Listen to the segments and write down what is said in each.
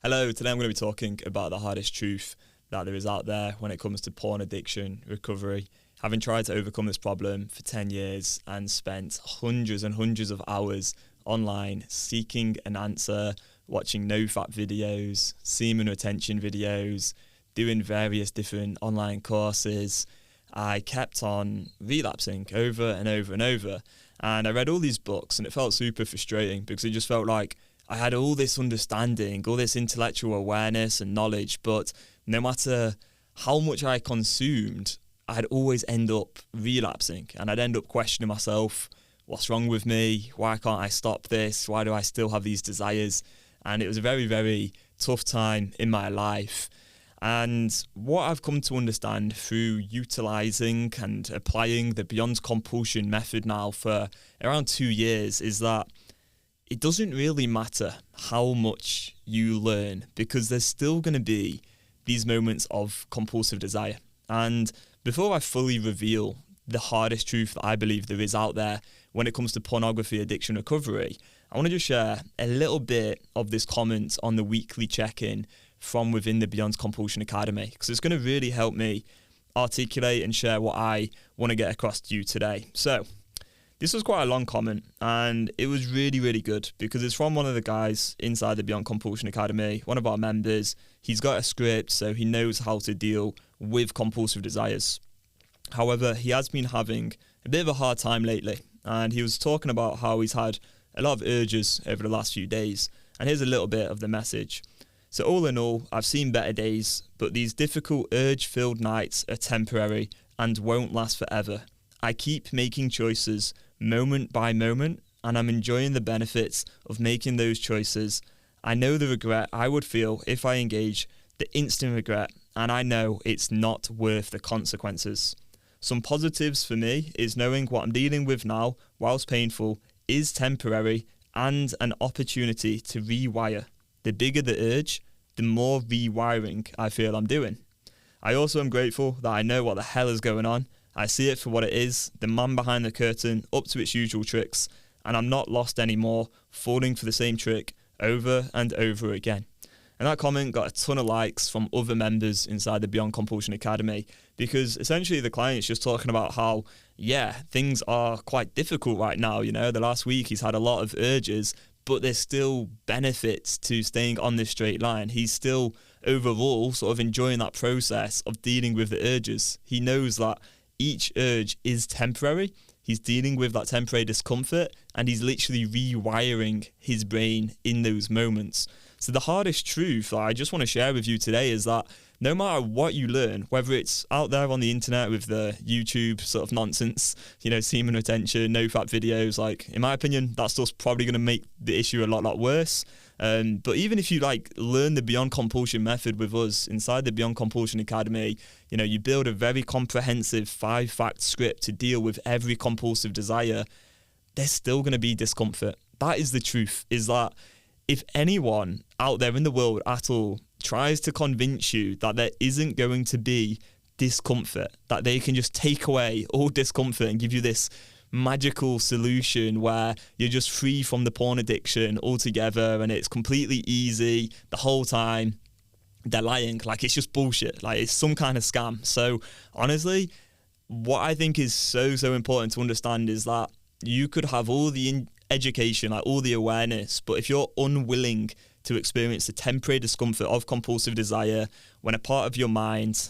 Hello, today I'm going to be talking about the hardest truth that there is out there when it comes to porn addiction recovery. Having tried to overcome this problem for 10 years and spent hundreds and hundreds of hours online seeking an answer, watching no-fap videos, semen retention videos, doing various different online courses, I kept on relapsing over and over and over. And I read all these books and it felt super frustrating because it just felt like I had all this understanding, all this intellectual awareness and knowledge, but no matter how much I consumed, I'd always end up relapsing and I'd end up questioning myself, what's wrong with me? Why can't I stop this? Why do I still have these desires? And it was a very, very tough time in my life. And what I've come to understand through utilising and applying the Beyond Compulsion method now for around 2 years is that it doesn't really matter how much you learn because there's still going to be these moments of compulsive desire. And before I fully reveal the hardest truth that I believe there is out there when it comes to pornography addiction recovery, I want to just share a little bit of this comment on the weekly check-in from within the Beyond Compulsion Academy because it's going to really help me articulate and share what I want to get across to you today. So, this was quite a long comment and it was really, really good because it's from one of the guys inside the Beyond Compulsion Academy, one of our members. He's got a script, so he knows how to deal with compulsive desires. However, he has been having a bit of a hard time lately and he was talking about how he's had a lot of urges over the last few days. And here's a little bit of the message. So all in all, I've seen better days, but these difficult urge-filled nights are temporary and won't last forever. I keep making choices moment by moment, and I'm enjoying the benefits of making those choices. I know the regret I would feel if I engage, the instant regret, and I know it's not worth the consequences. Some positives for me is knowing what I'm dealing with now, whilst painful, is temporary and an opportunity to rewire. The bigger the urge, the more rewiring I feel I'm doing. I also am grateful that I know what the hell is going on. I see it for what it is, the man behind the curtain, up to its usual tricks, and I'm not lost anymore, falling for the same trick over and over again. And that comment got a ton of likes from other members inside the Beyond Compulsion Academy because essentially the client's just talking about how, yeah, things are quite difficult right now. You know, the last week he's had a lot of urges, but there's still benefits to staying on this straight line. He's still overall sort of enjoying that process of dealing with the urges. He knows that each urge is temporary. He's dealing with that temporary discomfort and he's literally rewiring his brain in those moments. So the hardest truth that I just want to share with you today is that no matter what you learn, whether it's out there on the internet with the YouTube sort of nonsense, you know, semen retention, no-fap videos, like in my opinion, that stuff's probably going to make the issue a lot worse. But even if you learn the Beyond Compulsion method with us inside the Beyond Compulsion Academy, you know, you build a very comprehensive 5-fact script to deal with every compulsive desire, there's still going to be discomfort. That is the truth, is that if anyone out there in the world at all tries to convince you that there isn't going to be discomfort, that they can just take away all discomfort and give you this magical solution where you're just free from the porn addiction altogether and it's completely easy the whole time, they're lying. Like, it's just bullshit. Like, it's some kind of scam. So honestly, what I think is so important to understand is that you could have all the education, like all the awareness, but if you're unwilling to experience the temporary discomfort of compulsive desire, when a part of your mind,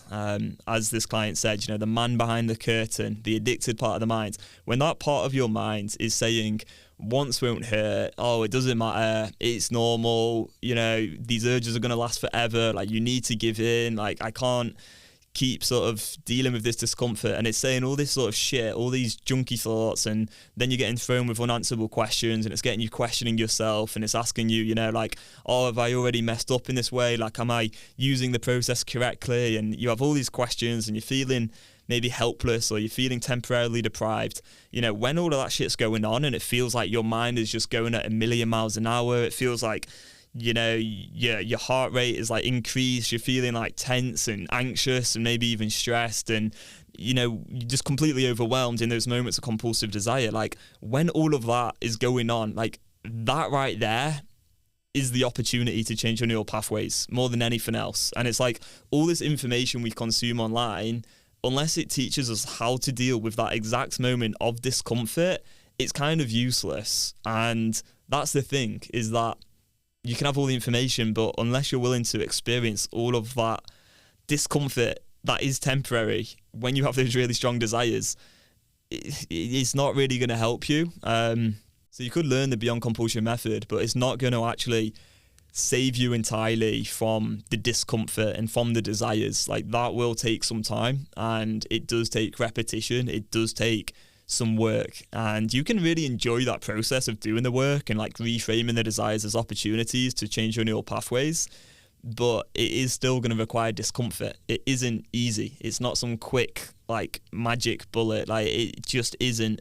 as this client said, you know, the man behind the curtain, the addicted part of the mind, when that part of your mind is saying, once won't hurt, oh, it doesn't matter, it's normal, you know, these urges are going to last forever, like, you need to give in, like, I can't keep sort of dealing with this discomfort, and it's saying all this sort of shit, all these junky thoughts, and then you're getting thrown with unanswerable questions, and it's getting you questioning yourself, and it's asking you, you know, like, oh, have I already messed up in this way? Like, am I using the process correctly? And you have all these questions, and you're feeling maybe helpless, or you're feeling temporarily deprived. You know, when all of that shit's going on, and it feels like your mind is just going at 1,000,000 miles an hour, it feels like, you know, your heart rate is like increased, you're feeling like tense and anxious and maybe even stressed, and you know, you're just completely overwhelmed in those moments of compulsive desire. Like, when all of that is going on, like, that right there is the opportunity to change your neural pathways more than anything else. And it's like all this information we consume online, unless it teaches us how to deal with that exact moment of discomfort, it's kind of useless. And that's the thing, is that you can have all the information, but unless you're willing to experience all of that discomfort that is temporary when you have those really strong desires, it's not really going to help you. So you could learn the Beyond Compulsion method, but it's not going to actually save you entirely from the discomfort and from the desires. Like, that will take some time, and it does take repetition. It does take some work, and you can really enjoy that process of doing the work and like reframing the desires as opportunities to change your neural pathways. But it is still going to require discomfort. It isn't easy. It's not some quick like magic bullet. Like, it just isn't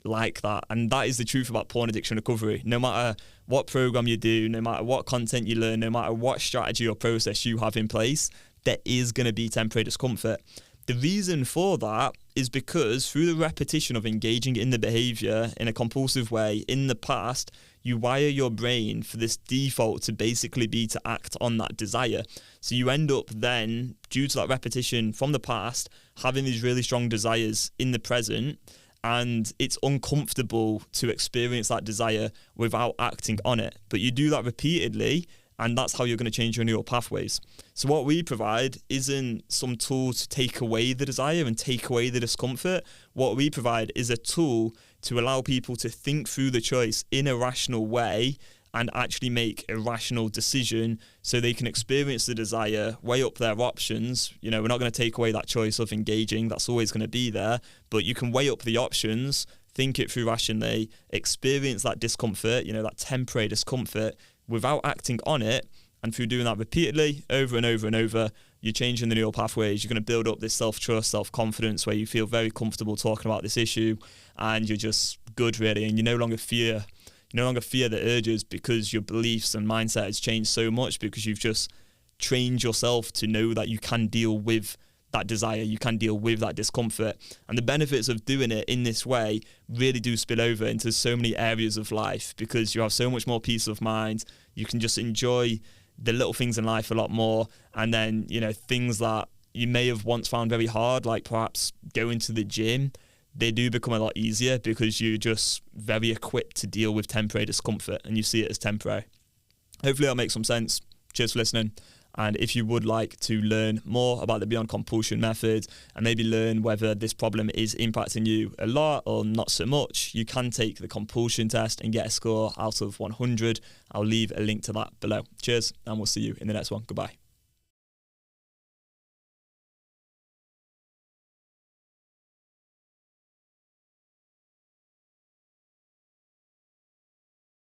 like that. And that is the truth about porn addiction recovery. No matter what program you do, no matter what content you learn, no matter what strategy or process you have in place, there is going to be temporary discomfort. The reason for that is because through the repetition of engaging in the behaviour in a compulsive way in the past, you wire your brain for this default to basically be to act on that desire. So you end up then, due to that repetition from the past, having these really strong desires in the present, and it's uncomfortable to experience that desire without acting on it. But you do that repeatedly, and that's how you're going to change your neural pathways. So what we provide isn't some tool to take away the desire and take away the discomfort. What we provide is a tool to allow people to think through the choice in a rational way and actually make a rational decision so they can experience the desire, weigh up their options. You know, we're not going to take away that choice of engaging. That's always going to be there. But you can weigh up the options, think it through rationally, experience that discomfort, you know, that temporary discomfort without acting on it. And through doing that repeatedly, over and over and over, you're changing the neural pathways. You're going to build up this self-trust, self-confidence where you feel very comfortable talking about this issue and you're just good, really. And you no longer fear the urges because your beliefs and mindset has changed so much, because you've just trained yourself to know that you can deal with that desire, you can deal with that discomfort. And the benefits of doing it in this way really do spill over into so many areas of life, because you have so much more peace of mind. You can just enjoy the little things in life a lot more. And then, you know, things that you may have once found very hard, like perhaps going to the gym, they do become a lot easier because you're just very equipped to deal with temporary discomfort and you see it as temporary. Hopefully that makes some sense. Cheers for listening. And if you would like to learn more about the Beyond Compulsion method and maybe learn whether this problem is impacting you a lot or not so much, you can take the compulsion test and get a score out of 100. I'll leave a link to that below. Cheers, and we'll see you in the next one. Goodbye.